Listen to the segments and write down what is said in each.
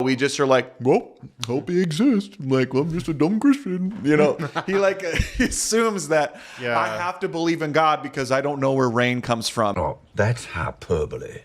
We just are like, well, hope he exists. Like, well, I'm just a dumb Christian. You know, he assumes that I have to believe in God because I don't know where rain comes from. Oh, that's hyperbole.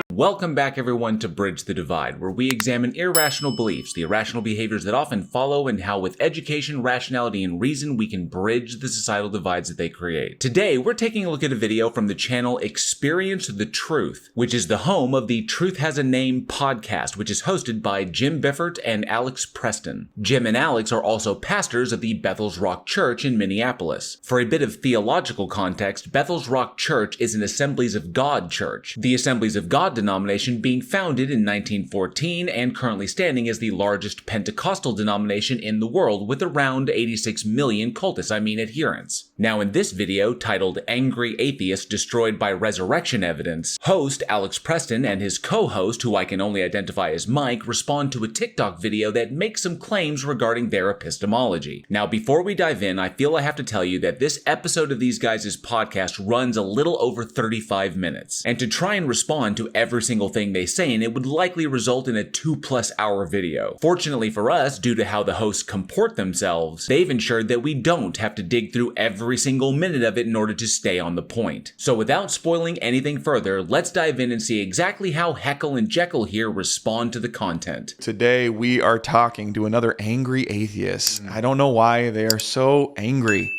Welcome back, everyone, to Bridge the Divide, where we examine irrational beliefs, the irrational behaviors that often follow, and how with education, rationality, and reason we can bridge the societal divides that they create. Today, we're taking a look at a video from the channel Experience the Truth, which is the home of the Truth Has a Name podcast, which is hosted by Jim Biffert and Alex Preston. Jim and Alex are also pastors of the Bethel's Rock Church in Minneapolis. For a bit of theological context, Bethel's Rock Church is an Assemblies of God church. The Assemblies of God denomination being founded in 1914 and currently standing as the largest Pentecostal denomination in the world with around 86 million adherents. Now in this video, titled Angry Atheist Destroyed by Resurrection Evidence, host Alex Preston and his co-host, who I can only identify as Mike, respond to a TikTok video that makes some claims regarding their epistemology. Now before we dive in, I feel I have to tell you that this episode of these guys' podcast runs a little over 35 minutes, and to try and respond to every single thing they say, and it would likely result in a 2+ hour video. Fortunately for us, due to how the hosts comport themselves, they've ensured that we don't have to dig through every single minute of it in order to stay on the point. So without spoiling anything further, let's dive in and see exactly how Heckle and Jekyll here respond to the content. Today, we are talking to another angry atheist. I don't know why they are so angry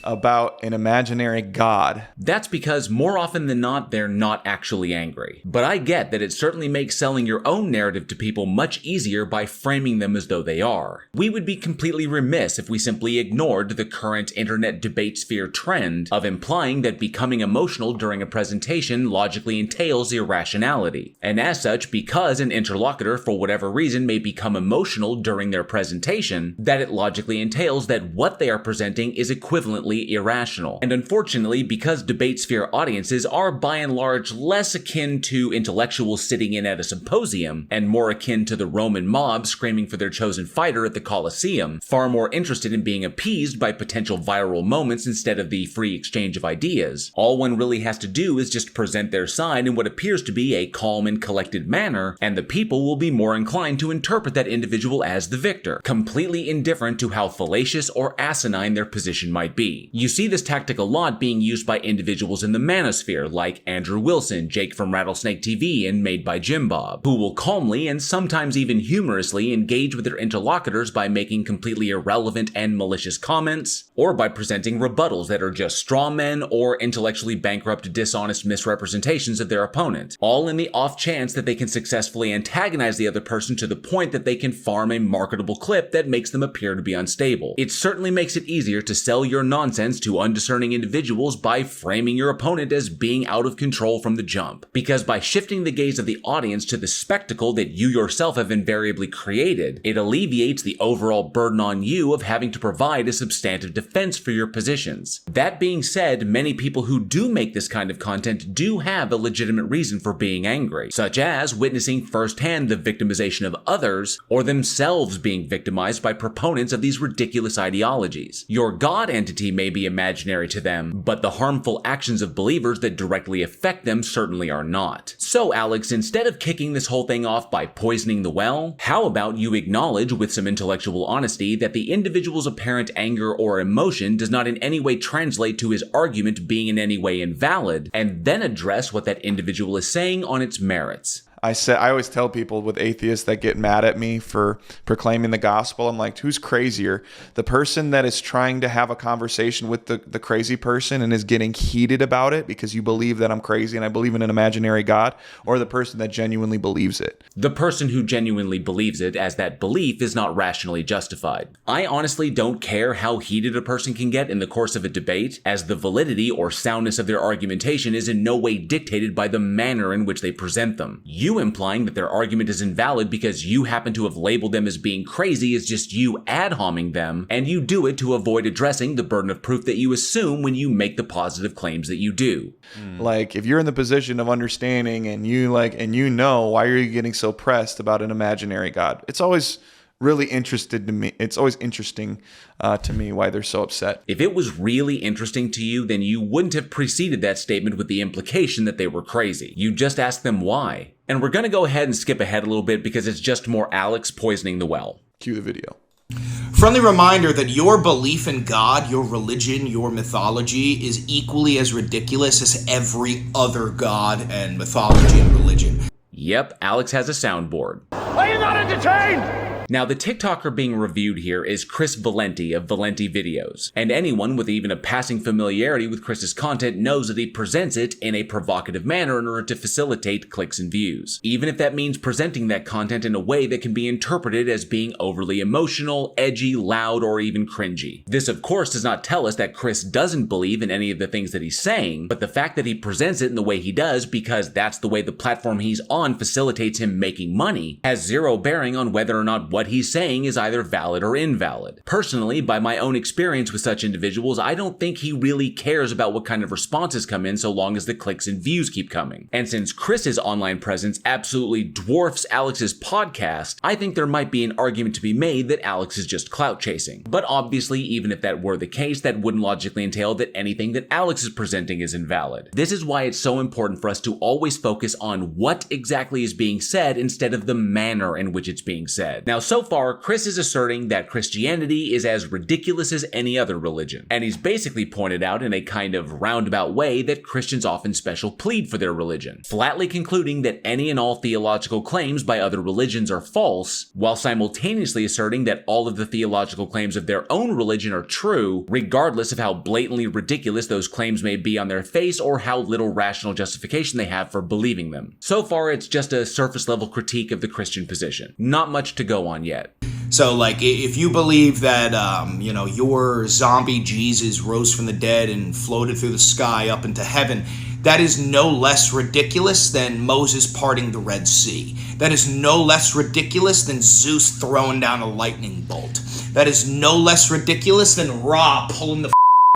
about an imaginary God. That's because more often than not, they're not actually angry. But I get that it certainly makes selling your own narrative to people much easier by framing them as though they are. We would be completely remiss if we simply ignored the current internet debate sphere trend of implying that becoming emotional during a presentation logically entails irrationality. And as such, because an interlocutor for whatever reason may become emotional during their presentation, that it logically entails that what they are presenting is equivalently irrational. And unfortunately, because debate sphere audiences are by and large less akin to intellectuals sitting in at a symposium, and more akin to the Roman mob screaming for their chosen fighter at the Colosseum, far more interested in being appeased by potential viral moments instead of the free exchange of ideas. All one really has to do is just present their side in what appears to be a calm and collected manner, and the people will be more inclined to interpret that individual as the victor, completely indifferent to how fallacious or asinine their position might be. You see this tactic a lot being used by individuals in the manosphere, like Andrew Wilson, Jake from Rattlesnake TV, and Made by Jim Bob, who will calmly and sometimes even humorously engage with their interlocutors by making completely irrelevant and malicious comments, or by presenting rebuttals that are just straw men or intellectually bankrupt, dishonest misrepresentations of their opponent, all in the off chance that they can successfully antagonize the other person to the point that they can farm a marketable clip that makes them appear to be unstable. It certainly makes it easier to sell your nonsense to undiscerning individuals by framing your opponent as being out of control from the jump, because by shifting the gaze of the audience to the spectacle that you yourself have invariably created, it alleviates the overall burden on you of having to provide a substantive defense for your positions. That being said, many people who do make this kind of content do have a legitimate reason for being angry, such as witnessing firsthand the victimization of others, or themselves being victimized by proponents of these ridiculous ideologies. Your God entity may be imaginary to them, but the harmful actions of believers that directly affect them certainly are not. So Alex, instead of kicking this whole thing off by poisoning the well, how about you acknowledge with some intellectual honesty that the individual's apparent anger or emotion does not in any way translate to his argument being in any way invalid, and then address what that individual is saying on its merits. I always tell people with atheists that get mad at me for proclaiming the gospel, I'm like, who's crazier? The person that is trying to have a conversation with the crazy person and is getting heated about it because you believe that I'm crazy and I believe in an imaginary God, or the person that genuinely believes it? The person who genuinely believes it, as that belief is not rationally justified. I honestly don't care how heated a person can get in the course of a debate, as the validity or soundness of their argumentation is in no way dictated by the manner in which they present them. You You implying that their argument is invalid because you happen to have labeled them as being crazy is just you ad-homing them, and you do it to avoid addressing the burden of proof that you assume when you make the positive claims that you do. Like, if you're in the position of understanding and you know, why are you getting so pressed about an imaginary God? It's always really interested to me. It's always interesting to me why they're so upset. If it was really interesting to you, then you wouldn't have preceded that statement with the implication that they were crazy. You just asked them why. And we're going to go ahead and skip ahead a little bit because it's just more Alex poisoning the well. Cue the video. Friendly reminder that your belief in God, your religion, your mythology is equally as ridiculous as every other god and mythology and religion. Yep, Alex has a soundboard. Are you not entertained? Now, the TikToker being reviewed here is Chris Valenti of Valenti Videos, and anyone with even a passing familiarity with Chris's content knows that he presents it in a provocative manner in order to facilitate clicks and views, even if that means presenting that content in a way that can be interpreted as being overly emotional, edgy, loud, or even cringy. This, of course, does not tell us that Chris doesn't believe in any of the things that he's saying, but the fact that he presents it in the way he does because that's the way the platform he's on facilitates him making money has zero bearing on whether or not what he's saying is either valid or invalid. Personally, by my own experience with such individuals, I don't think he really cares about what kind of responses come in so long as the clicks and views keep coming. And since Chris's online presence absolutely dwarfs Alex's podcast, I think there might be an argument to be made that Alex is just clout chasing. But obviously, even if that were the case, that wouldn't logically entail that anything that Alex is presenting is invalid. This is why it's so important for us to always focus on what exactly is being said instead of the manner in which it's being said. Now, so far, Chris is asserting that Christianity is as ridiculous as any other religion, and he's basically pointed out in a kind of roundabout way that Christians often special plead for their religion, flatly concluding that any and all theological claims by other religions are false, while simultaneously asserting that all of the theological claims of their own religion are true, regardless of how blatantly ridiculous those claims may be on their face or how little rational justification they have for believing them. So far, it's just a surface level critique of the Christian position. Not much to go on yet. So, like, if you believe that, your zombie Jesus rose from the dead and floated through the sky up into heaven, that is no less ridiculous than Moses parting the Red Sea. That is no less ridiculous than Zeus throwing down a lightning bolt. That is no less ridiculous than Ra pulling the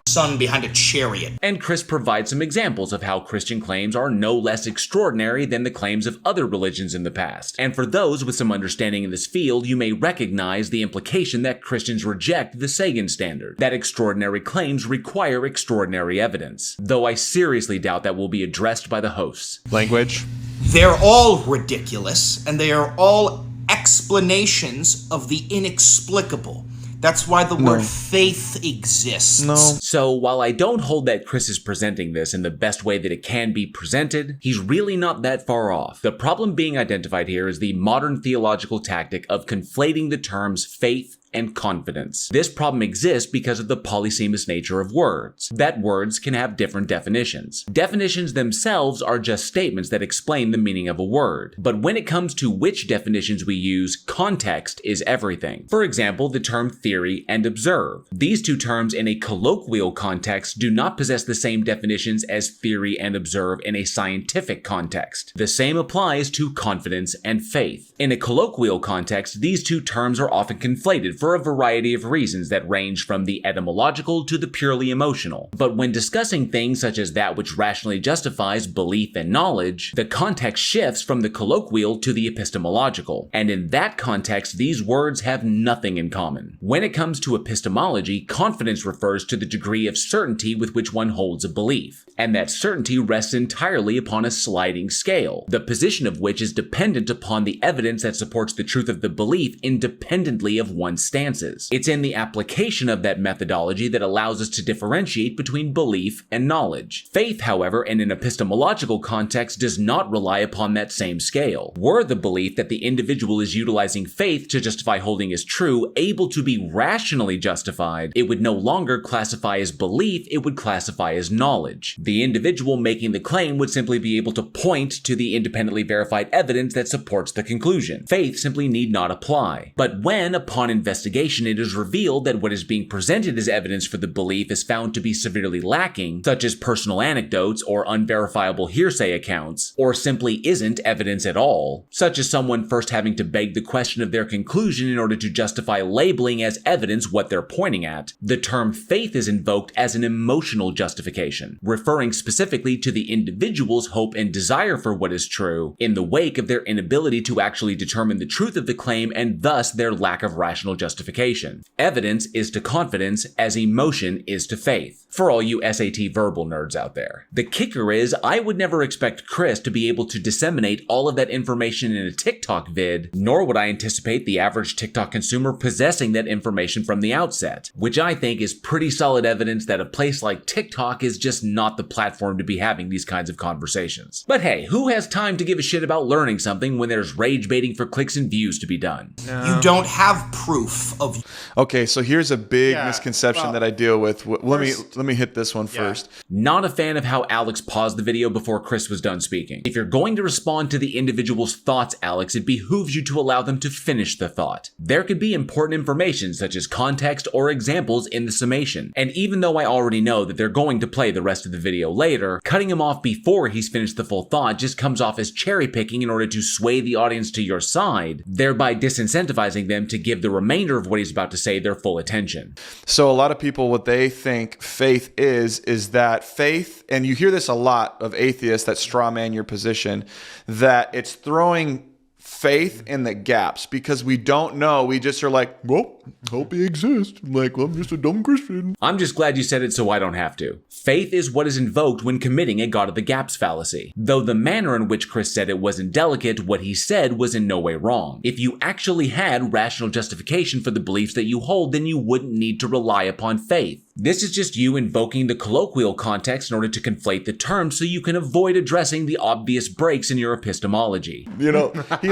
sun behind a chariot. And Chris provides some examples of how Christian claims are no less extraordinary than the claims of other religions in the past. And for those with some understanding in this field, you may recognize the implication that Christians reject the Sagan standard, that extraordinary claims require extraordinary evidence, though I seriously doubt that will be addressed by the hosts. Language. They're all ridiculous, and they are all explanations of the inexplicable. That's why the word faith exists. No. So while I don't hold that Chris is presenting this in the best way that it can be presented, he's really not that far off. The problem being identified here is the modern theological tactic of conflating the terms faith and confidence. This problem exists because of the polysemous nature of words, that words can have different definitions. Definitions themselves are just statements that explain the meaning of a word. But when it comes to which definitions we use, context is everything. For example, the term theory and observe. These two terms in a colloquial context do not possess the same definitions as theory and observe in a scientific context. The same applies to confidence and faith. In a colloquial context, these two terms are often conflated for a variety of reasons that range from the etymological to the purely emotional. But when discussing things such as that which rationally justifies belief and knowledge, the context shifts from the colloquial to the epistemological. And in that context, these words have nothing in common. When it comes to epistemology, confidence refers to the degree of certainty with which one holds a belief. And that certainty rests entirely upon a sliding scale, the position of which is dependent upon the evidence that supports the truth of the belief independently of one's stances. It's in the application of that methodology that allows us to differentiate between belief and knowledge. Faith, however, in an epistemological context does not rely upon that same scale. Were the belief that the individual is utilizing faith to justify holding as true able to be rationally justified, it would no longer classify as belief, it would classify as knowledge. The individual making the claim would simply be able to point to the independently verified evidence that supports the conclusion. Faith simply need not apply. But when, upon investigation, investigation, it is revealed that what is being presented as evidence for the belief is found to be severely lacking, such as personal anecdotes or unverifiable hearsay accounts, or simply isn't evidence at all, such as someone first having to beg the question of their conclusion in order to justify labeling as evidence what they're pointing at. The term faith is invoked as an emotional justification, referring specifically to the individual's hope and desire for what is true, in the wake of their inability to actually determine the truth of the claim and thus their lack of rational justification. Evidence is to confidence as emotion is to faith, for all you SAT verbal nerds out there. The kicker is, I would never expect Chris to be able to disseminate all of that information in a TikTok vid, nor would I anticipate the average TikTok consumer possessing that information from the outset, which I think is pretty solid evidence that a place like TikTok is just not the platform to be having these kinds of conversations. But hey, who has time to give a shit about learning something when there's rage baiting for clicks and views to be done? You don't have proof of... Okay, so here's a big misconception that I deal with. Let me hit this one first. Not a fan of how Alex paused the video before Chris was done speaking. If you're going to respond to the individual's thoughts, Alex, it behooves you to allow them to finish the thought. There could be important information such as context or examples in the summation, and even though I already know that they're going to play the rest of the video later, cutting him off before he's finished the full thought just comes off as cherry picking in order to sway the audience to your side, thereby disincentivizing them to give the remainder of what he's about to say their full attention. So a lot of people, what they think faith is that faith, and you hear this a lot of atheists that straw man your position, that it's throwing faith in the gaps because we don't know. We just are like, well, hope he exists. Like, well, I'm just a dumb Christian. I'm just glad you said it so I don't have to. Faith is what is invoked when committing a God of the gaps fallacy. Though the manner in which Chris said it was indelicate, what he said was in no way wrong. If you actually had rational justification for the beliefs that you hold, then you wouldn't need to rely upon faith. This is just you invoking the colloquial context in order to conflate the terms so you can avoid addressing the obvious breaks in your epistemology. You know, he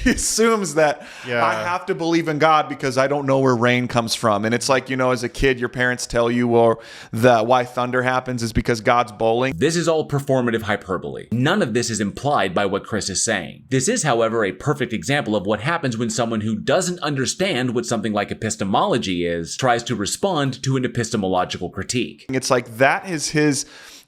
assumes that I have to believe in God because I don't know where rain comes from. And it's like, you know, as a kid, your parents tell you, well, why thunder happens is because God's bowling. This is all performative hyperbole. None of this is implied by what Chris is saying. This is, however, a perfect example of what happens when someone who doesn't understand what something like epistemology is tries to respond to an epistemological critique. It's like that is his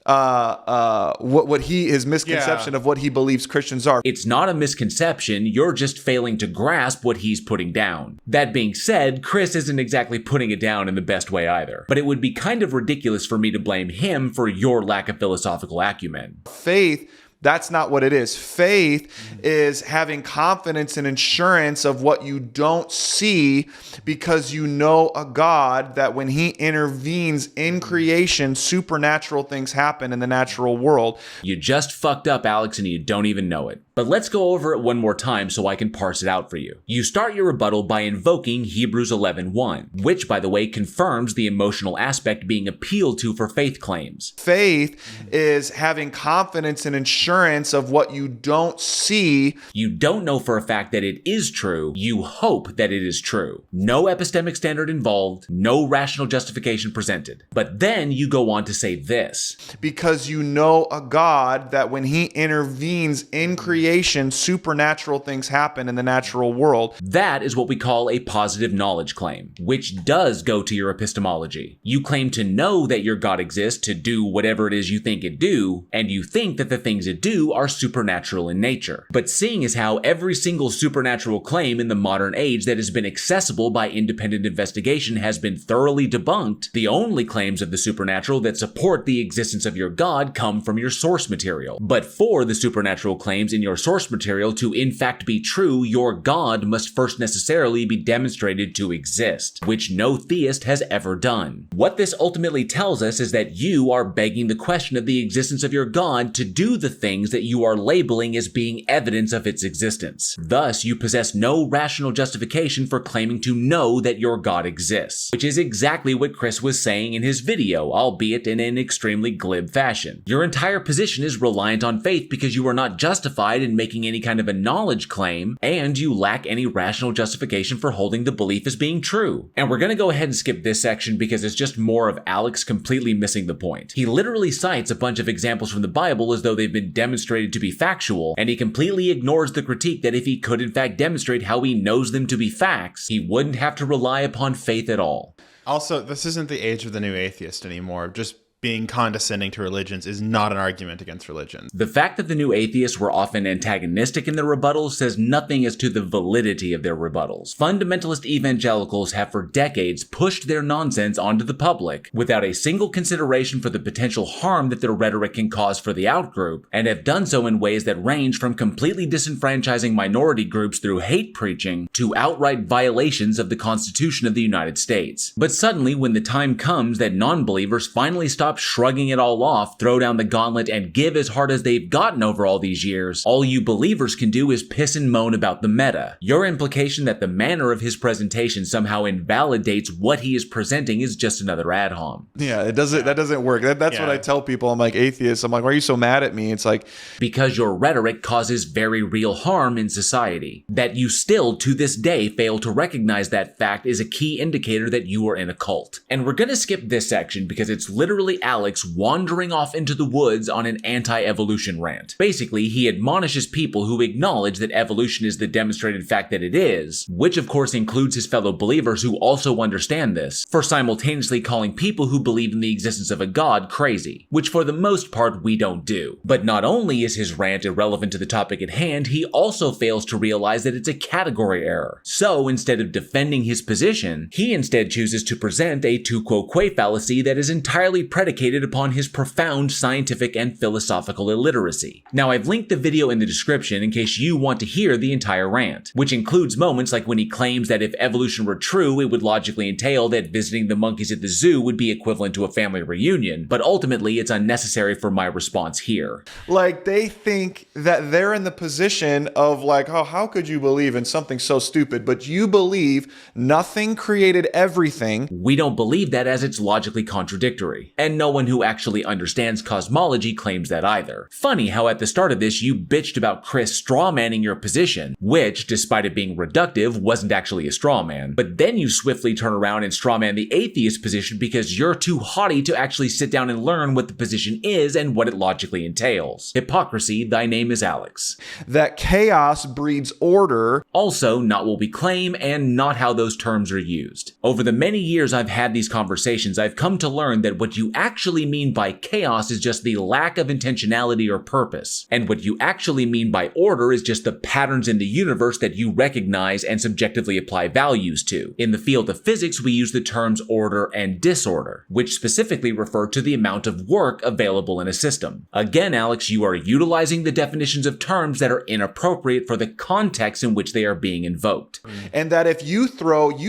his misconception of what he believes Christians are. It's not a misconception, you're just failing to grasp what he's putting down. That being said, Chris isn't exactly putting it down in the best way either. But it would be kind of ridiculous for me to blame him for your lack of philosophical acumen. Faith, that's not what it is. Faith is having confidence and assurance of what you don't see because you know a God that when he intervenes in creation, supernatural things happen in the natural world. You just fucked up, Alex, and you don't even know it. But let's go over it one more time so I can parse it out for you. You start your rebuttal by invoking Hebrews 11:1, which, by the way, confirms the emotional aspect being appealed to for faith claims. Faith is having confidence and assurance of what you don't see. You don't know for a fact that it is true. You hope that it is true. No epistemic standard involved, no rational justification presented. But then you go on to say this. Because you know a God that when he intervenes in creation, supernatural things happen in the natural world. That is what we call a positive knowledge claim, which does go to your epistemology. You claim to know that your God exists to do whatever it is you think it do, and you think that the things it do are supernatural in nature. But seeing as how every single supernatural claim in the modern age that has been accessible by independent investigation has been thoroughly debunked, the only claims of the supernatural that support the existence of your God come from your source material. But for the supernatural claims in your source material to in fact be true, your God must first necessarily be demonstrated to exist, which no theist has ever done. What this ultimately tells us is that you are begging the question of the existence of your God to do the things that you are labeling as being evidence of its existence. Thus, you possess no rational justification for claiming to know that your God exists, which is exactly what Chris was saying in his video, albeit in an extremely glib fashion. Your entire position is reliant on faith because you are not justified justified in making any kind of a knowledge claim, and you lack any rational justification for holding the belief as being true. And we're gonna go ahead and skip this section because it's just more of Alex completely missing the point. He literally cites a bunch of examples from the Bible as though they've been demonstrated to be factual, and he completely ignores the critique that if he could in fact demonstrate how he knows them to be facts, he wouldn't have to rely upon faith at all. Also, this isn't the age of the new atheist anymore. Just being condescending to religions is not an argument against religion. The fact that the new atheists were often antagonistic in their rebuttals says nothing as to the validity of their rebuttals. Fundamentalist evangelicals have for decades pushed their nonsense onto the public without a single consideration for the potential harm that their rhetoric can cause for the outgroup, and have done so in ways that range from completely disenfranchising minority groups through hate preaching to outright violations of the Constitution of the United States. But suddenly, when the time comes that non-believers finally stop shrugging it all off, throw down the gauntlet, and give as hard as they've gotten over all these years, all you believers can do is piss and moan about the meta. Your implication that the manner of his presentation somehow invalidates what he is presenting is just another ad hom. Yeah, that doesn't work. That's what I tell people. I'm like, atheists, I'm like, why are you so mad at me? It's like, because your rhetoric causes very real harm in society. That you still, to this day, fail to recognize that fact is a key indicator that you are in a cult. And we're gonna skip this section because it's literally Alex wandering off into the woods on an anti-evolution rant. Basically, he admonishes people who acknowledge that evolution is the demonstrated fact that it is, which of course includes his fellow believers who also understand this, for simultaneously calling people who believe in the existence of a god crazy, which for the most part we don't do. But not only is his rant irrelevant to the topic at hand, he also fails to realize that it's a category error. So instead of defending his position, he instead chooses to present a tu quoque fallacy that is entirely predicated upon his profound scientific and philosophical illiteracy. Now, I've linked the video in the description in case you want to hear the entire rant, which includes moments like when he claims that if evolution were true, it would logically entail that visiting the monkeys at the zoo would be equivalent to a family reunion, but ultimately it's unnecessary for my response here. like, they think that they're in the position of like, oh, how could you believe in something so stupid? But you believe nothing created everything. We don't believe that, as it's logically contradictory. And no one who actually understands cosmology claims that either. Funny how at the start of this you bitched about Chris strawmanning your position, which, despite it being reductive, wasn't actually a strawman. But then you swiftly turn around and strawman the atheist position because you're too haughty to actually sit down and learn what the position is and what it logically entails. Hypocrisy, thy name is Alex. That chaos breeds order. Also, not what we claim and not how those terms are used. Over the many years I've had these conversations, I've come to learn that what you actually mean by chaos is just the lack of intentionality or purpose. And what you actually mean by order is just the patterns in the universe that you recognize and subjectively apply values to. In the field of physics, we use the terms order and disorder, which specifically refer to the amount of work available in a system. Again, Alex, you are utilizing the definitions of terms that are inappropriate for the context in which they are being invoked. And that if you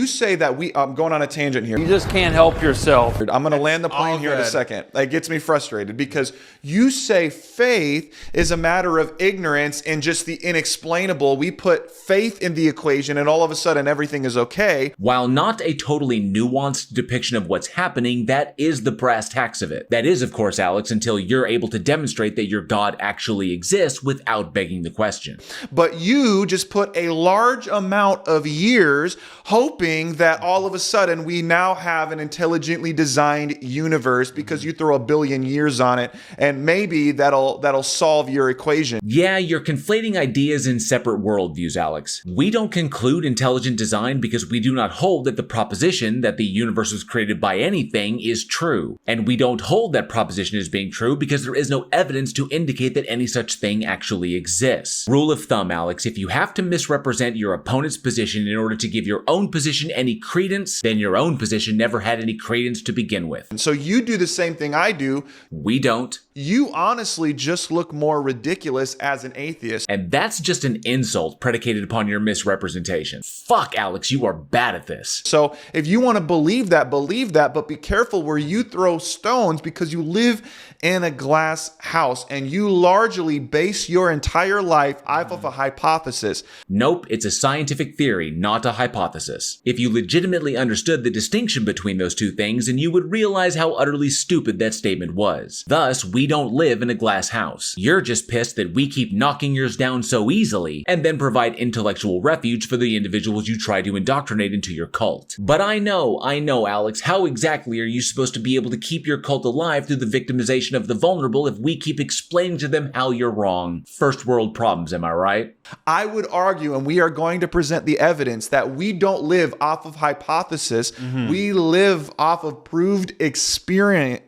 say that I'm going on a tangent here. You just can't help yourself. I'm going to land the plane here in a second. That gets me frustrated because you say faith is a matter of ignorance and just the inexplainable. We put faith in the equation and all of a sudden everything is okay. While not a totally nuanced depiction of what's happening, that is the brass tacks of it. That is, of course, Alex, until you're able to demonstrate that your God actually exists without begging the question. But you just put a large amount of years hoping that all of a sudden we now have an intelligently designed universe because you throw a billion years on it and maybe that'll solve your equation. Yeah, you're conflating ideas in separate worldviews, Alex. We don't conclude intelligent design because we do not hold that the proposition that the universe was created by anything is true. And we don't hold that proposition as being true because there is no evidence to indicate that any such thing actually exists. Rule of thumb, Alex, if you have to misrepresent your opponent's position in order to give your own position any credence, then your own position never had any credence to begin with. And so you do the same thing I do. We don't. You honestly just look more ridiculous as an atheist. And that's just an insult predicated upon your misrepresentation. Fuck, Alex, you are bad at this. So if you want to believe that, but be careful where you throw stones because you live in a glass house and you largely base your entire life off of a hypothesis. Nope, it's a scientific theory, not a hypothesis. If you legitimately understood the distinction between those two things, then you would realize how utterly stupid that statement was. Thus, we we don't live in a glass house. You're just pissed that we keep knocking yours down so easily, and then provide intellectual refuge for the individuals you try to indoctrinate into your cult. But I know, Alex, how exactly are you supposed to be able to keep your cult alive through the victimization of the vulnerable if we keep explaining to them how you're wrong? First world problems, am I right? I would argue, and we are going to present the evidence, that we don't live off of hypothesis. We live off of proved experiment.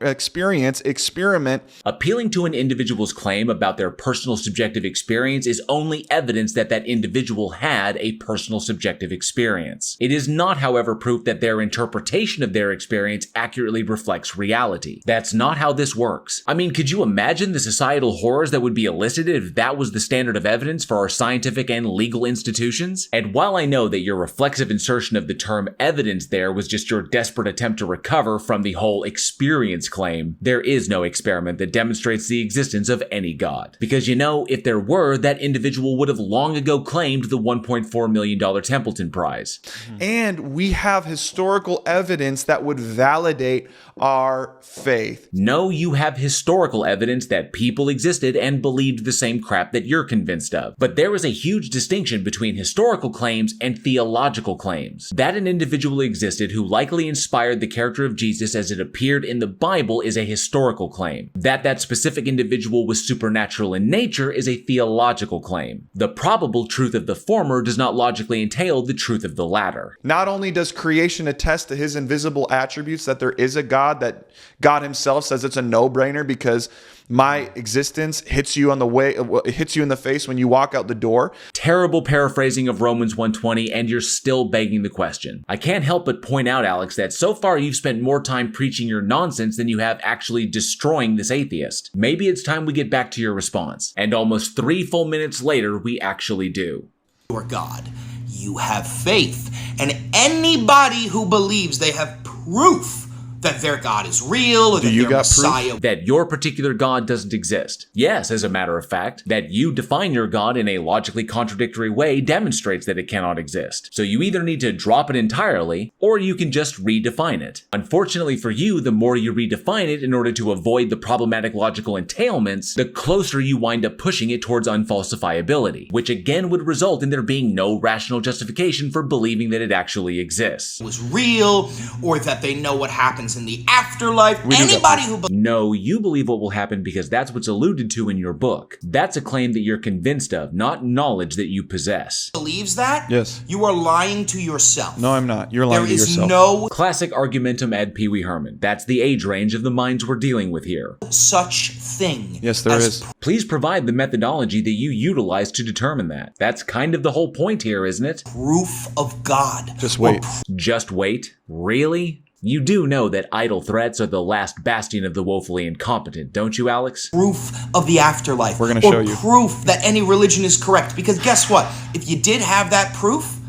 Appealing to an individual's claim about their personal subjective experience is only evidence that that individual had a personal subjective experience. It is not, however, proof that their interpretation of their experience accurately reflects reality. That's not how this works. I mean, could you imagine the societal horrors that would be elicited if that was the standard of evidence for our scientific and legal institutions? And while I know that your reflexive insertion of the term evidence there was just your desperate attempt to recover from the whole experience claim, there is no experiment that demonstrates the existence of any God. Because if there were, that individual would have long ago claimed the $1.4 million Templeton Prize. And we have historical evidence that would validate our faith. No, you have historical evidence that people existed and believed the same crap that you're convinced of. But there is a huge distinction between historical claims and theological claims. That an individual existed who likely inspired the character of Jesus as it appeared in the Bible is a historical claim. That specific individual was supernatural in nature is a theological claim. The probable truth of the former does not logically entail the truth of the latter. Not only does creation attest to his invisible attributes, that there is a God, that God himself says it's a no-brainer because my existence hits you in the face when you walk out the door. Terrible paraphrasing of Romans 1:20, and you're still begging the question. I can't help but point out, Alex, that so far you've spent more time preaching your nonsense than you have actually destroying this atheist. Maybe it's time we get back to your response. And almost 3 full minutes later, we actually do. Your God. You have faith. And anybody who believes they have proof that their God is real, or that their Messiah... proof? That your particular God doesn't exist. Yes, as a matter of fact, that you define your God in a logically contradictory way demonstrates that it cannot exist. So you either need to drop it entirely, or you can just redefine it. Unfortunately for you, the more you redefine it in order to avoid the problematic logical entailments, the closer you wind up pushing it towards unfalsifiability, which again would result in there being no rational justification for believing that it actually exists. ...was real, or that they know what happens in the afterlife. Anybody who... No, you believe what will happen because that's what's alluded to in your book. That's a claim that you're convinced of, not knowledge that you possess. ...believes that? Yes. You are lying to yourself. No, I'm not. You're lying to yourself. There is no... Classic argumentum ad Pee Wee Herman. That's the age range of the minds we're dealing with here. ...such thing. Yes, there is. Please provide the methodology that you utilize to determine that. That's kind of the whole point here, isn't it? Proof of God. Just wait. Just wait? Really? You do know that idle threats are the last bastion of the woefully incompetent, don't you, Alex? Proof of the afterlife. We're going to show you. Proof that any religion is correct. Because guess what? If you did have that proof,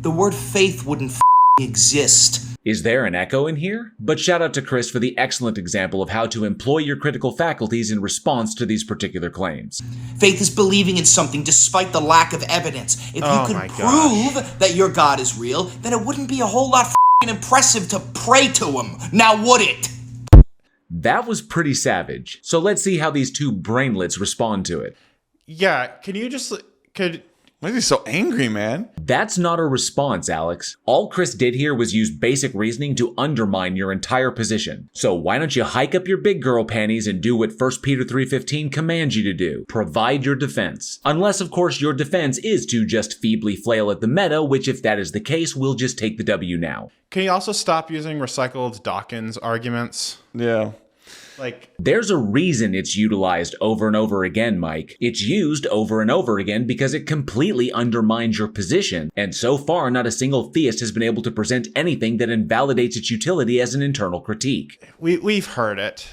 the word faith wouldn't exist. Is there an echo in here? But shout out to Chris for the excellent example of how to employ your critical faculties in response to these particular claims. Faith is believing in something despite the lack of evidence. If you could prove that your God is real, then it wouldn't be a whole lot impressive to pray to him. Now would it? That was pretty savage. So let's see how these two brainlets respond to it. Yeah, can you just... Why is he so angry, man? That's not a response, Alex. All Chris did here was use basic reasoning to undermine your entire position. So why don't you hike up your big girl panties and do what 1 Peter 3:15 commands you to do? Provide your defense. Unless, of course, your defense is to just feebly flail at the meta, which if that is the case, we'll just take the W now. Can you also stop using recycled Dawkins arguments? Yeah. There's a reason it's utilized over and over again, Mike. It's used over and over again because it completely undermines your position. And so far, not a single theist has been able to present anything that invalidates its utility as an internal critique. We've heard it.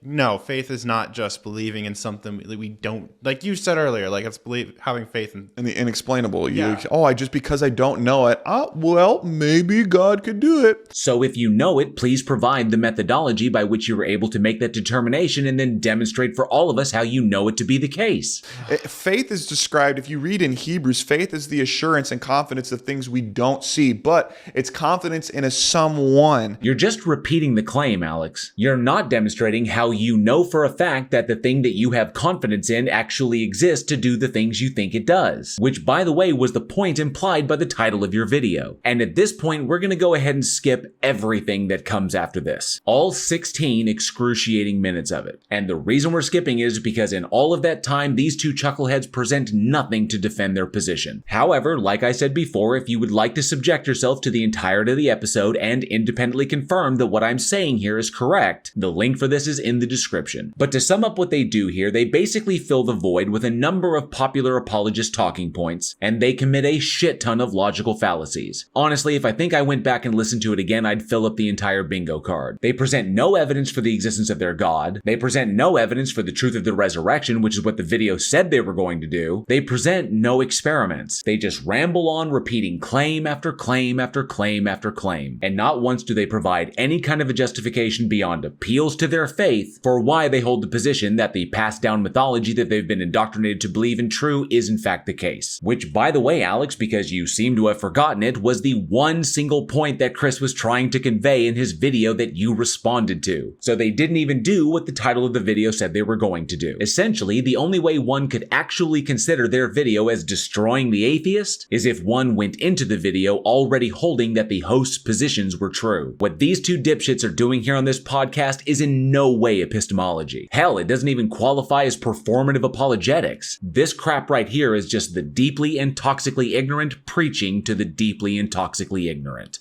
No, faith is not just believing in something we don't... Like you said earlier, it's having faith in the inexplainable. Yeah. Just because I don't know it. Well, maybe God could do it. So if you know it, please provide the methodology by which you were able to make that determination and then demonstrate for all of us how you know it to be the case. Faith is described, if you read in Hebrews, faith is the assurance and confidence of things we don't see, but it's confidence in a someone. You're just repeating the claim, Alex. You're not demonstrating how you know for a fact that the thing that you have confidence in actually exists to do the things you think it does. Which, by the way, was the point implied by the title of your video. And at this point, we're going to go ahead and skip everything that comes after this. All 16 excruciating minutes of it. And the reason we're skipping is because in all of that time, these two chuckleheads present nothing to defend their position. However, like I said before, if you would like to subject yourself to the entirety of the episode and independently confirm that what I'm saying here is correct, the link for this is in the description. But to sum up what they do here, they basically fill the void with a number of popular apologist talking points, and they commit a shit ton of logical fallacies. Honestly, if I think I went back and listened to it again, I'd fill up the entire bingo card. They present no evidence for the existence of their God. They present no evidence for the truth of the resurrection, which is what the video said they were going to do. They present no experiments. They just ramble on, repeating claim after claim after claim after claim. And not once do they provide any kind of a justification beyond appeals to their faith for why they hold the position that the passed down mythology that they've been indoctrinated to believe in true is in fact the case. Which, by the way, Alex, because you seem to have forgotten it, was the one single point that Chris was trying to convey in his video that you responded to. So they didn't even do what the title of the video said they were going to do. Essentially, the only way one could actually consider their video as destroying the atheist is if one went into the video already holding that the host's positions were true. What these two dipshits are doing here on this podcast is in no way epistemology. Hell, it doesn't even qualify as performative apologetics. This crap right here is just the deeply and toxically ignorant preaching to the deeply and toxically ignorant.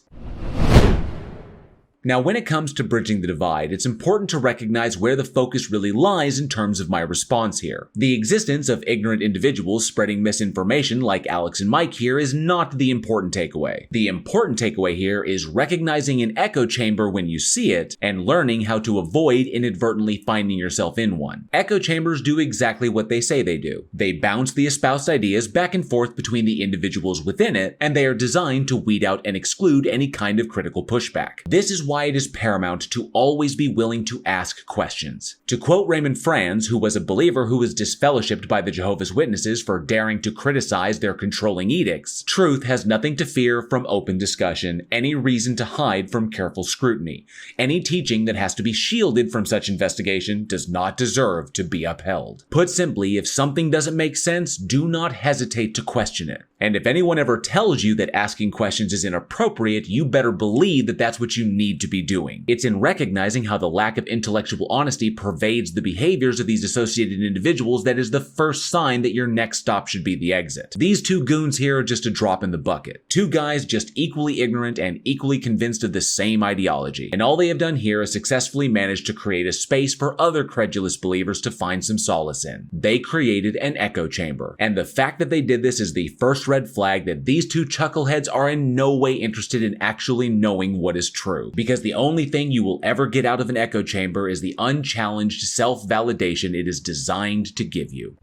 Now, when it comes to bridging the divide, it's important to recognize where the focus really lies in terms of my response here. The existence of ignorant individuals spreading misinformation like Alex and Mike here is not the important takeaway. The important takeaway here is recognizing an echo chamber when you see it and learning how to avoid inadvertently finding yourself in one. Echo chambers do exactly what they say they do. They bounce the espoused ideas back and forth between the individuals within it, and they are designed to weed out and exclude any kind of critical pushback. This is why it is paramount to always be willing to ask questions. To quote Raymond Franz, who was a believer who was disfellowshipped by the Jehovah's Witnesses for daring to criticize their controlling edicts, truth has nothing to fear from open discussion, any reason to hide from careful scrutiny. Any teaching that has to be shielded from such investigation does not deserve to be upheld. Put simply, if something doesn't make sense, do not hesitate to question it. And if anyone ever tells you that asking questions is inappropriate, you better believe that that's what you need to be doing. It's in recognizing how the lack of intellectual honesty pervades the behaviors of these associated individuals that is the first sign that your next stop should be the exit. These two goons here are just a drop in the bucket. Two guys just equally ignorant and equally convinced of the same ideology. And all they have done here is successfully managed to create a space for other credulous believers to find some solace in. They created an echo chamber. And the fact that they did this is the first red flag that these two chuckleheads are in no way interested in actually knowing what is true. Because the only thing you will ever get out of an echo chamber is the unchallenged self-validation it is designed to give you.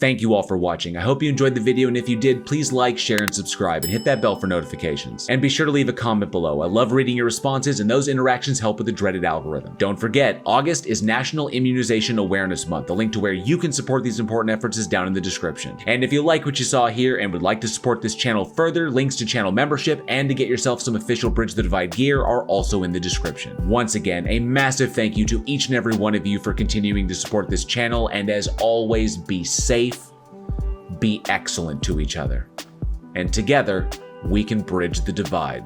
Thank you all for watching. I hope you enjoyed the video, and if you did, please like, share, and subscribe, and hit that bell for notifications. And be sure to leave a comment below. I love reading your responses, and those interactions help with the dreaded algorithm. Don't forget, August is National Immunization Awareness Month. The link to where you can support these important efforts is down in the description. And if you like what you saw here and would like to support this channel further, links to channel membership and to get yourself some official Bridge the Divide gear are also in the description. Once again, a massive thank you to each and every one of you for continuing to support this channel, and as always, be safe, be excellent to each other, and together we can bridge the divide.